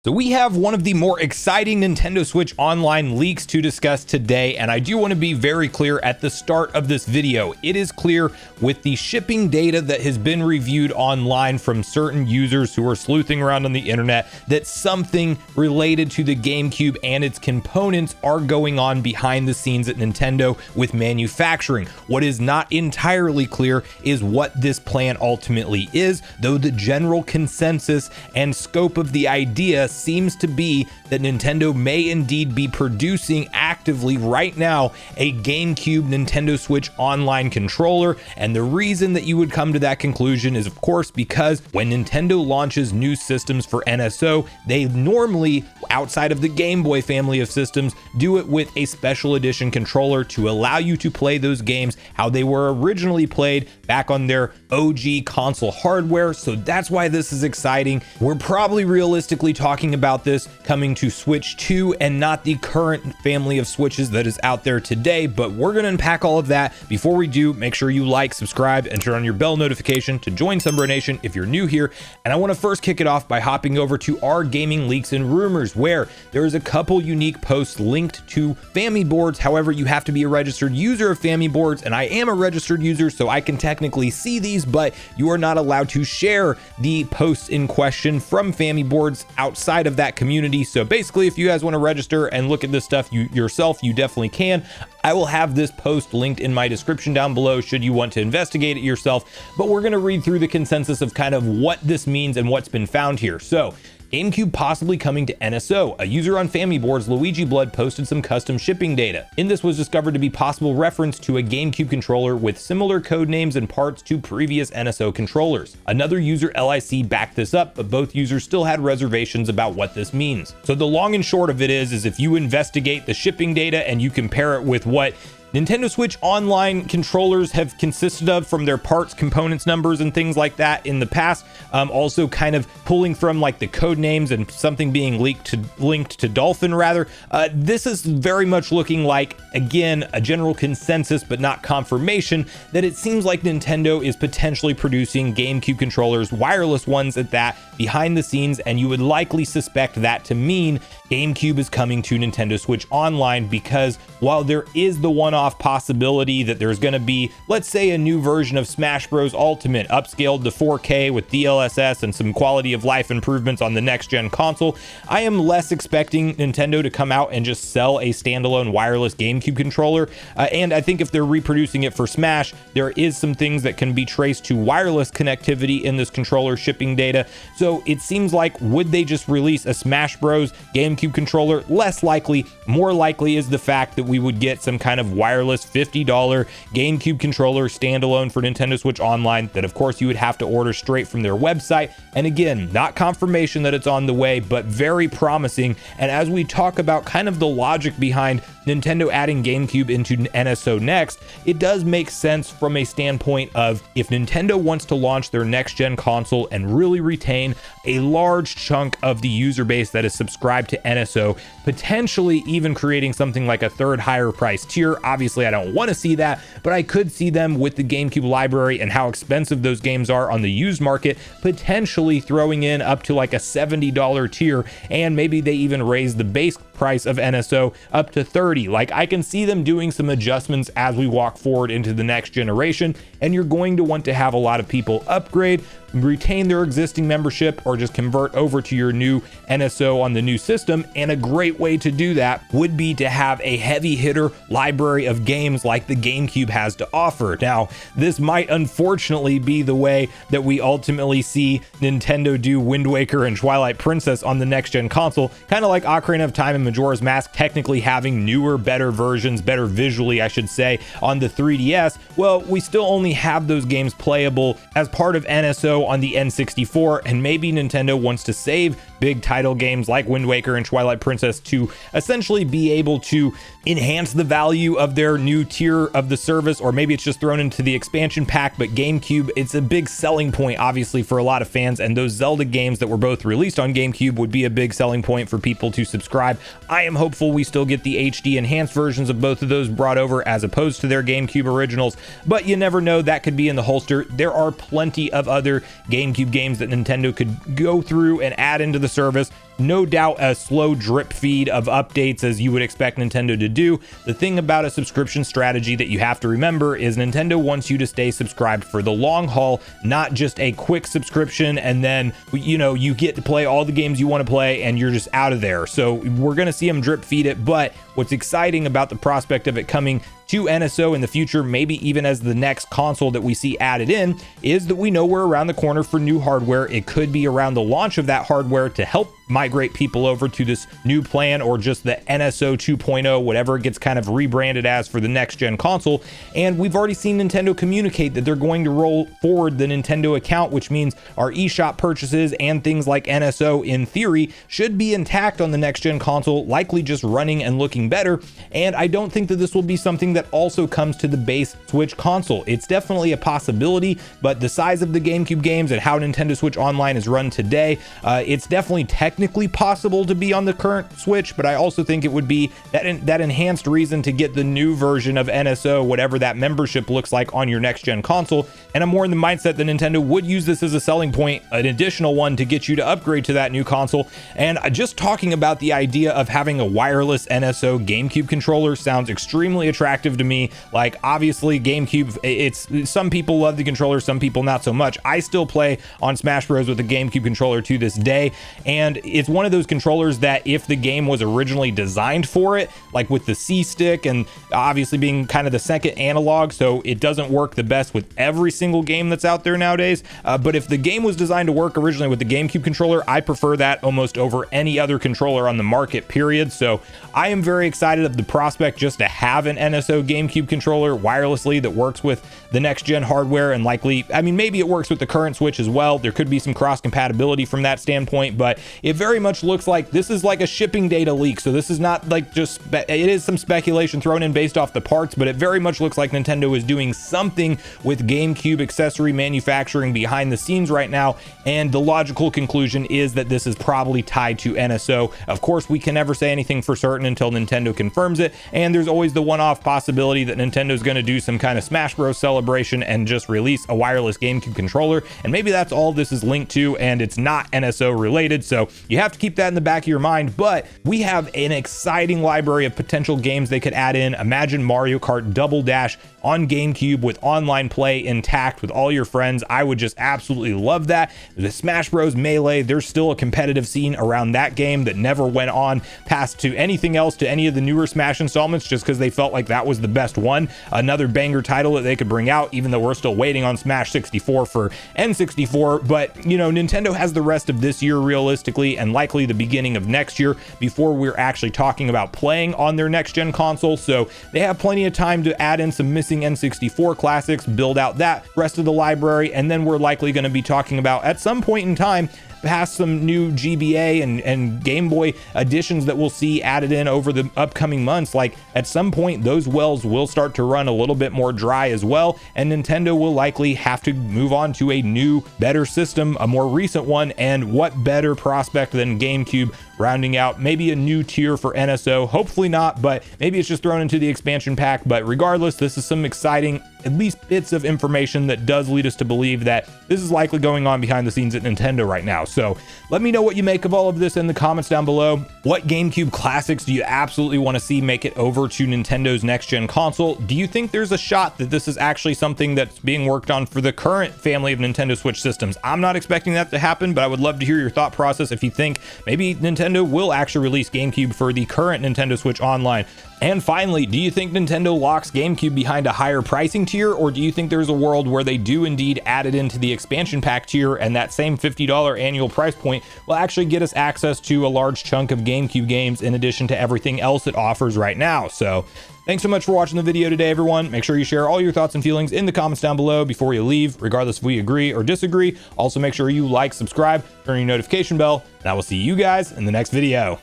So we have one of the more exciting Nintendo Switch Online leaks to discuss today, and I do want to be very clear at the start of this video. It is clear with the shipping data that has been reviewed online from certain users who are sleuthing around on the internet that something related to the GameCube and its components are going on behind the scenes at Nintendo with manufacturing. What is not entirely clear is what this plan ultimately is, though the general consensus and scope of the idea seems to be that Nintendo may indeed be producing actively right now a GameCube Nintendo Switch Online controller. And the reason that you would come to that conclusion is, of course, because when Nintendo launches new systems for NSO, they normally, outside of the Game Boy family of systems, do it with a special edition controller to allow you to play those games how they were originally played back on their OG console hardware. So that's why this is exciting. We're probably realistically talking about this coming to Switch 2 and not the current family of Switches that is out there today, but we're going to unpack all of that. Before we do, make sure you like, subscribe, and turn on your bell notification to join Sunbro Nation if you're new here. And I want to first kick it off by hopping over to our gaming leaks and rumors, where there's a couple unique posts linked to Family Boards. However, you have to be a registered user of Family Boards, and I am a registered user, so I can technically see these, but you are not allowed to share the posts in question from Family Boards outside of that community. So basically, if you guys want to register and look at this stuff yourself, you definitely can. I will have this post linked in my description down below should you want to investigate it yourself, but we're going to read through the consensus of kind of what this means and what's been found here. So GameCube possibly coming to NSO. A user on Family Boards, Luigi Blood, posted some custom shipping data. In this was discovered to be possible reference to a GameCube controller with similar code names and parts to previous NSO controllers. Another user, LIC, backed this up, but both users still had reservations about what this means. So the long and short of it is if you investigate the shipping data and you compare it with what Nintendo Switch Online controllers have consisted of from their parts, components, numbers, and things like that in the past. Also kind of pulling from like the code names and something being linked to Dolphin rather. This is very much looking like, again, a general consensus, but not confirmation, that it seems like Nintendo is potentially producing GameCube controllers, wireless ones at that, behind the scenes, and you would likely suspect that to mean GameCube is coming to Nintendo Switch Online, because while there is the one-off possibility that there's going to be, let's say, a new version of Smash Bros. Ultimate upscaled to 4K with DLSS and some quality of life improvements on the next-gen console, I am less expecting Nintendo to come out and just sell a standalone wireless GameCube controller. And I think if they're reproducing it for Smash, there is some things that can be traced to wireless connectivity in this controller shipping data. So it seems like, would they just release a Smash Bros. GameCube controller? Less likely. More likely is the fact that we would get some kind of wireless $50 GameCube controller standalone for Nintendo Switch Online that, of course, you would have to order straight from their website. And again, not confirmation that it's on the way, but very promising. And as we talk about kind of the logic behind Nintendo adding GameCube into NSO next, it does make sense from a standpoint of, if Nintendo wants to launch their next-gen console and really retain a large chunk of the user base that is subscribed to NSO, potentially even creating something like a third higher price tier. Obviously, I don't want to see that, but I could see them, with the GameCube library and how expensive those games are on the used market, potentially throwing in up to like a $70 tier, and maybe they even raise the base price of NSO up to $30. Like, I can see them doing some adjustments as we walk forward into the next generation, and you're going to want to have a lot of people upgrade, retain their existing membership, or just convert over to your new NSO on the new system. And a great way to do that would be to have a heavy hitter library of games like the GameCube has to offer. Now, this might unfortunately be the way that we ultimately see Nintendo do Wind Waker and Twilight Princess on the next gen console, kind of like Ocarina of Time and Majora's Mask technically having newer, better versions, better visually, I should say, on the 3DS. Well, we still only have those games playable as part of NSO on the N64, and maybe Nintendo wants to save big title games like Wind Waker and Twilight Princess to essentially be able to enhance the value of their new tier of the service, or maybe it's just thrown into the expansion pack. But GameCube, it's a big selling point obviously for a lot of fans, and those Zelda games that were both released on GameCube would be a big selling point for people to subscribe. I am hopeful we still get the HD enhanced versions of both of those brought over as opposed to their GameCube originals, but you never know, that could be in the holster. There are plenty of other GameCube games that Nintendo could go through and add into the service. no doubt a slow drip feed of updates as you would expect Nintendo to do. The thing about a subscription strategy that you have to remember is Nintendo wants you to stay subscribed for the long haul, not just a quick subscription and then, you know, you get to play all the games you want to play and you're just out of there. So we're going to see them drip feed it, but what's exciting about the prospect of it coming to NSO in the future, maybe even as the next console that we see added in, is that we know we're around the corner for new hardware. It could be around the launch of that hardware to help migrate people over to this new plan, or just the NSO 2.0, whatever it gets kind of rebranded as for the next gen console. And we've already seen Nintendo communicate that they're going to roll forward the Nintendo account, which means our eShop purchases and things like NSO in theory should be intact on the next gen console, likely just running and looking better. And I don't think that this will be something that also comes to the base Switch console. It's definitely a possibility, but the size of the GameCube games and how Nintendo Switch Online is run today, it's definitely technically possible to be on the current Switch, but I also think it would be that enhanced reason to get the new version of NSO, whatever that membership looks like, on your next gen console. And I'm more in the mindset that Nintendo would use this as a selling point, an additional one to get you to upgrade to that new console. And just talking about the idea of having a wireless NSO GameCube controller sounds extremely attractive to me. Like, obviously GameCube, it's, some people love the controller, some people not so much. I still play on Smash Bros with a GameCube controller to this day, and it's one of those controllers that if the game was originally designed for it, like with the C stick and obviously being kind of the second analog, so it doesn't work the best with every single game that's out there nowadays, but if the game was designed to work originally with the GameCube controller, I prefer that almost over any other controller on the market, period. So I am very excited of the prospect just to have an NSO GameCube controller wirelessly that works with the next gen hardware, and likely, I mean, maybe it works with the current Switch as well. There could be some cross compatibility from that standpoint, but it very much looks like this is like a shipping data leak. So this is not like just, it is some speculation thrown in based off the parts, but it very much looks like Nintendo is doing something with GameCube accessory manufacturing behind the scenes right now. And the logical conclusion is that this is probably tied to NSO. Of course, we can never say anything for certain until Nintendo confirms it. And there's always the one-off possibility that Nintendo is going to do some kind of Smash Bros celebration and just release a wireless GameCube controller. And maybe that's all this is linked to, and it's not NSO related. So you have to keep that in the back of your mind, but we have an exciting library of potential games they could add in. Imagine Mario Kart Double Dash on GameCube with online play intact with all your friends. I would just absolutely love that. The Smash Bros Melee, there's still a competitive scene around that game that never went on past to anything else, to any of the newer Smash installments, just because they felt like that was the best one. Another banger title that they could bring out, even though we're still waiting on Smash 64 for N64. But, you know, Nintendo has the rest of this year realistically, and likely the beginning of next year, before we're actually talking about playing on their next gen console. So they have plenty of time to add in some missing N64 classics, build out that rest of the library, and then we're likely going to be talking about at some point in time past some new GBA and Game Boy additions that we'll see added in over the upcoming months. Like, at some point those wells will start to run a little bit more dry as well, and Nintendo will likely have to move on to a new, better system, a more recent one. And what better prospect than GameCube rounding out maybe a new tier for NSO? Hopefully not, but maybe it's just thrown into the expansion pack. But regardless, this is some exciting, at least bits of information that does lead us to believe that this is likely going on behind the scenes at Nintendo right now. So let me know what you make of all of this in the comments down below. What GameCube classics do you absolutely want to see make it over to Nintendo's next gen console? Do you think there's a shot that this is actually something that's being worked on for the current family of Nintendo Switch systems? I'm not expecting that to happen, but I would love to hear your thought process if you think maybe Nintendo will actually release GameCube for the current Nintendo Switch Online. And finally, do you think Nintendo locks GameCube behind a higher pricing tier, or do you think there's a world where they do indeed add it into the expansion pack tier, and that same $50 annual price point will actually get us access to a large chunk of GameCube games in addition to everything else it offers right now? So thanks so much for watching the video today, everyone. Make sure you share all your thoughts and feelings in the comments down below before you leave, regardless if we agree or disagree. Also, make sure you like, subscribe, turn your notification bell, and I will see you guys in the next video.